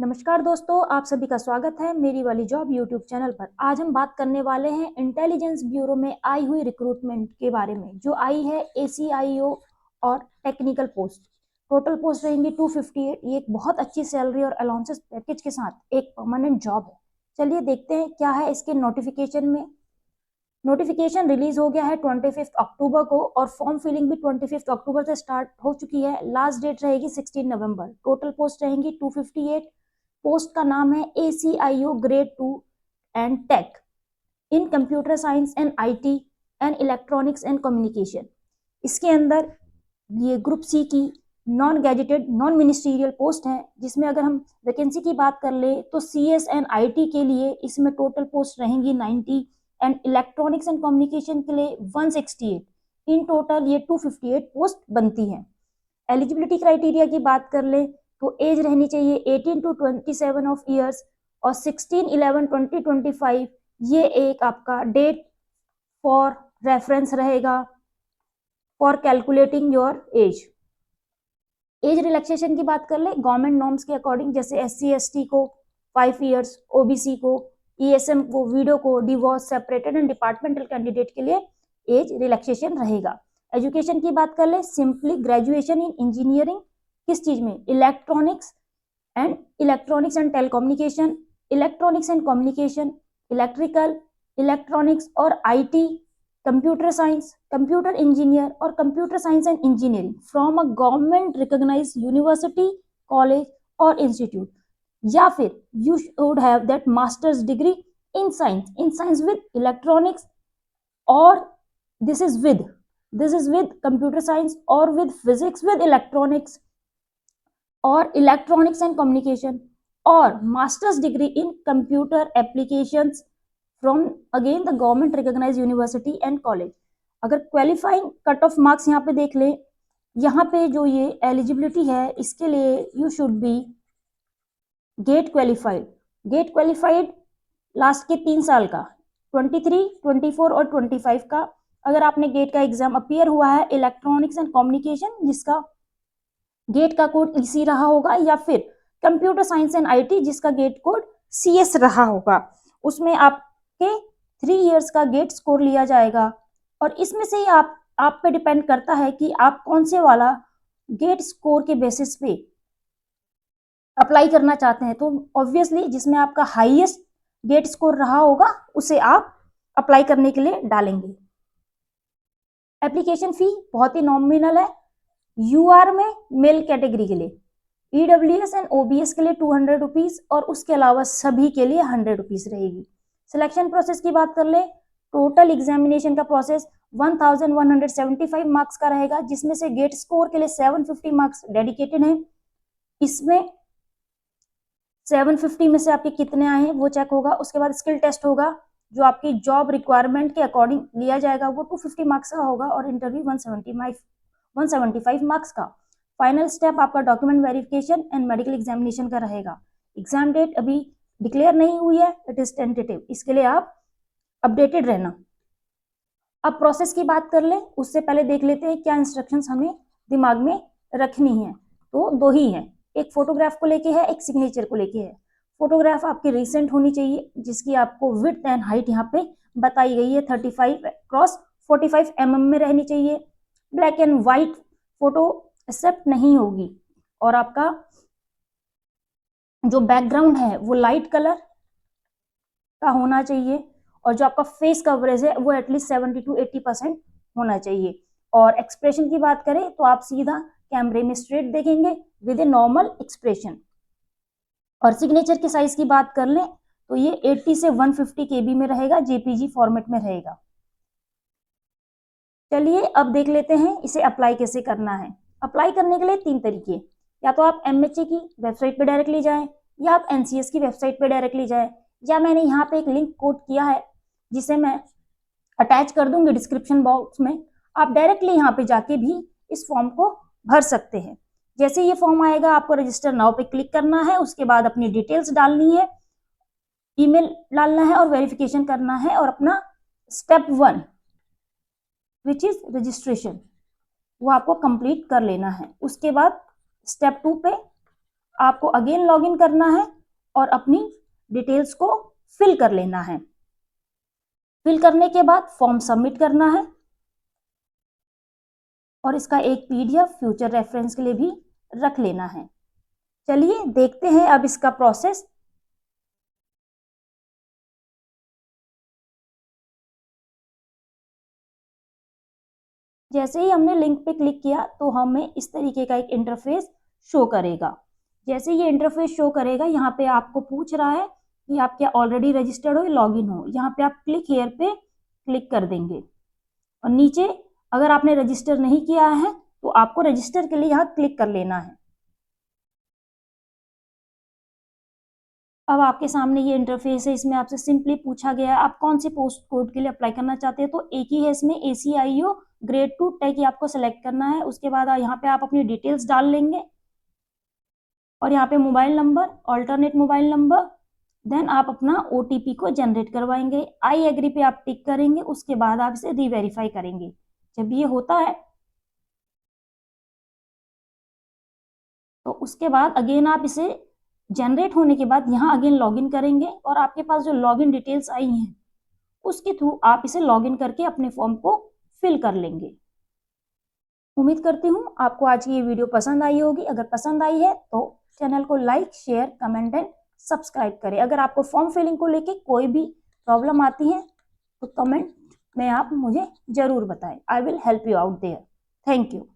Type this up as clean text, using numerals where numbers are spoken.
नमस्कार दोस्तों, आप सभी का स्वागत है मेरी वाली जॉब यूट्यूब चैनल पर। आज हम बात करने वाले हैं इंटेलिजेंस ब्यूरो में आई हुई रिक्रूटमेंट के बारे में, जो आई है ACIO और टेक्निकल पोस्ट। टोटल पोस्ट रहेंगी 258। ये एक बहुत अच्छी सैलरी और अलाउंसेस पैकेज के साथ एक परमानेंट जॉब है। चलिए देखते हैं क्या है इसके नोटिफिकेशन में। नोटिफिकेशन रिलीज हो गया है 25 अक्टूबर को और फॉर्म फिलिंग भी 25 अक्टूबर से स्टार्ट हो चुकी है। लास्ट डेट रहेगी 16 नवंबर। टोटल पोस्ट रहेंगी 258। पोस्ट का नाम है ACIO grade 2 and tech in computer science and IT and electronics and communication. इसके अंदर ये ग्रुप सी की non gazetted non ministerial post है, जिसमें अगर हम वैकेंसी की बात कर ले तो CS एंड IT के लिए इसमें टोटल पोस्ट रहेंगी 90 एंड इलेक्ट्रॉनिक्स एंड कम्युनिकेशन के लिए 168। इन टोटल ये 258 पोस्ट बनती है। एलिजिबिलिटी क्राइटेरिया की बात कर ले तो एज रहनी चाहिए 18 to 27 ऑफ ईयर्स और 16/11/2025 ये एक आपका डेट फॉर रेफरेंस रहेगा for calculating your age. Age relaxation की बात कर ले गवर्नमेंट नॉर्म्स के अकॉर्डिंग, जैसे SC ST को 5 ईयर्स, OBC को, ESM को, विडो को, divorce, separated and departmental candidate के लिए एज रिलैक्सेशन रहेगा। एजुकेशन की बात कर ले सिंपली ग्रेजुएशन इन इंजीनियरिंग, किस चीज में, electronics and telecommunication, electronics and communication, electrical, electronics और IT, computer science, computer engineer और computer science and engineering from a government recognised university, college और इंस्टीट्यूट, या फिर you should have that masters degree in science with electronics, और this is with computer science और with physics with electronics और electronics and communication, और masters degree in computer applications from again the government recognised university and college. अगर qualifying cut off marks यहाँ पे देख ले, यहाँ पे जो ये एलिजिबिलिटी है इसके लिए you should be GATE qualified last के 3 साल का, 23, 24 और 25 का। अगर आपने गेट का एग्जाम अपीयर हुआ है इलेक्ट्रॉनिक्स एंड कम्युनिकेशन, जिसका गेट का कोड EC रहा होगा, या फिर कंप्यूटर साइंस एंड IT जिसका गेट कोड CS रहा होगा, उसमें आपके 3 इयर्स का गेट स्कोर लिया जाएगा। और इसमें से ही आप पे डिपेंड करता है कि आप कौन से वाला गेट स्कोर के बेसिस पे अप्लाई करना चाहते हैं। तो ऑब्वियसली जिसमें आपका हाईएस्ट गेट स्कोर रहा होगा उसे आप अप्लाई करने के लिए डालेंगे। एप्लीकेशन फी बहुत ही नॉमिनल है। UR में मेल कैटेगरी के लिए, EWS एंड OBS के लिए 200 रुपीज और उसके अलावा सभी के लिए 100 रुपीज रहेगी। सिलेक्शन प्रोसेस की बात कर ले, टोटल एग्जामिनेशन का प्रोसेस 1175 मार्क्स का रहेगा, जिसमें से गेट स्कोर के लिए 750 मार्क्स डेडिकेटेड हैं। इसमें 750 में से आपके कितने आए हैं वो चेक होगा। उसके बाद स्किल टेस्ट होगा जो आपकी जॉब रिक्वायरमेंट के अकॉर्डिंग लिया जाएगा, वो 250 मार्क्स का होगा, और इंटरव्यू 175 मार्क्स का। फाइनल स्टेप आपका document verification and medical examination का रहेगा। एग्जाम डेट अभी डिक्लेयर नहीं हुई है, इट इज टेंटेटिव, इसके लिए आप अपडेटेड रहना। अब प्रोसेस की बात कर ले उससे पहले देख लेते हैं क्या इंस्ट्रक्शंस हमें दिमाग में रखनी है। तो 2 ही है, एक फोटोग्राफ को लेके है, एक सिग्नेचर को लेके है। फोटोग्राफ आपकी रिसेंट होनी चाहिए, जिसकी आपको विड्थ एंड हाइट यहाँ पे बताई गई है, 35x45 mm में रहनी चाहिए। Black and white photo accept नहीं होगी, और आपका जो बैकग्राउंड है वो लाइट कलर का होना चाहिए, और जो आपका फेस कवरेज है वो एटलीस्ट 70 to 80% होना चाहिए। और एक्सप्रेशन की बात करें तो आप सीधा कैमरे में स्ट्रेट देखेंगे विद ए नॉर्मल एक्सप्रेशन। और सिग्नेचर की साइज की बात कर लें तो ये 80 से 150 KB में रहेगा, JPG फॉर्मेट में रहेगा। चलिए अब देख लेते हैं इसे अप्लाई कैसे करना है। अप्लाई करने के लिए 3 तरीके, या तो आप MHA की वेबसाइट पे डायरेक्टली जाएं, या आप NCS की वेबसाइट पे डायरेक्टली जाएं, या मैंने यहाँ पे एक लिंक कोड किया है जिसे मैं अटैच कर दूंगी डिस्क्रिप्शन बॉक्स में। आप डायरेक्टली यहाँ पे जाके भी इस फॉर्म को भर सकते हैं। जैसे ये फॉर्म आएगा आपको रजिस्टर नाउ पे क्लिक करना है, उसके बाद अपनी डिटेल्स डालनी है, ईमेल डालना है और वेरिफिकेशन करना है, और अपना स्टेप 1 विच इज रजिस्ट्रेशन वो आपको कंप्लीट कर लेना है। उसके बाद स्टेप 2 पे आपको अगेन लॉगिन करना है और अपनी डिटेल्स को फिल कर लेना है। फिल करने के बाद फॉर्म सबमिट करना है और इसका एक पीडीएफ फ्यूचर रेफरेंस के लिए भी रख लेना है। चलिए देखते हैं अब इसका प्रोसेस। जैसे ही हमने लिंक पे क्लिक किया तो हमें इस तरीके का एक इंटरफेस शो करेगा। जैसे ये इंटरफेस शो करेगा, यहाँ पे आपको पूछ रहा है कि आप क्या ऑलरेडी रजिस्टर्ड हो या लॉगिन हो। यहाँ पे आप क्लिक हियर पे क्लिक कर देंगे और नीचे अगर आपने रजिस्टर नहीं किया है तो आपको रजिस्टर के लिए यहाँ क्लिक कर लेना है। अब आपके सामने ये इंटरफेस है, इसमें आपसे सिंपली पूछा गया है आप कौन से पोस्ट कोड के लिए अप्लाई करना चाहते हैं, तो एक ही है इसमें, ACIO ग्रेड 2 टेक ही आपको सेलेक्ट करना है। उसके बाद यहाँ पे आप अपनी डिटेल्स डाल लेंगे और यहाँ पे mobile number, alternate mobile number, then आप अपना OTP को जनरेट करवाएंगे। आई एग्री पे आप टिक करेंगे, उसके बाद आप इसे रीवेरीफाई करेंगे। जब ये होता है तो उसके बाद अगेन आप इसे जनरेट होने के बाद यहाँ अगेन लॉगिन करेंगे और आपके पास जो लॉगिन डिटेल्स आई हैं उसके थ्रू आप इसे लॉगिन करके अपने फॉर्म को फिल कर लेंगे। उम्मीद करती हूँ आपको आज की ये वीडियो पसंद आई होगी। अगर पसंद आई है तो चैनल को like, share, comment and subscribe करें। अगर आपको फॉर्म फिलिंग को लेके कोई भी प्रॉब्लम आती है तो कमेंट में आप मुझे जरूर बताएं। I will help you out there. Thank you.